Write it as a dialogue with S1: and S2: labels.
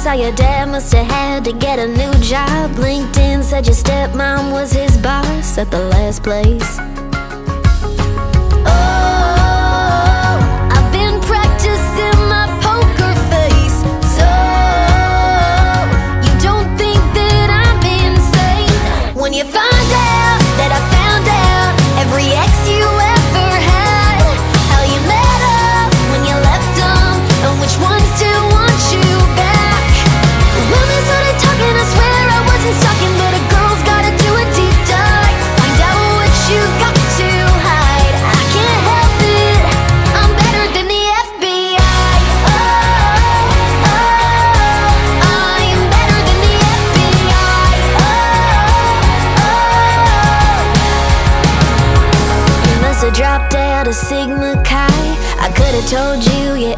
S1: saw your dad must have had to get a new job. LinkedIn said your stepmom was his boss at the last place. Oh, I've been practicing my poker face. So, you don't think that I'm insane when you find out that I found out every ex you ever had, how you met up when you left them, and which ones still want you back. When we started talking, I swear I wasn't stalking, but a girl's gotta do a deep dive, find out what you got to hide. I can't help it, I'm better than the FBI. Oh, oh, I'm better than the FBI. Oh, oh, you must have dropped out of Sigma Chi. I could've told you you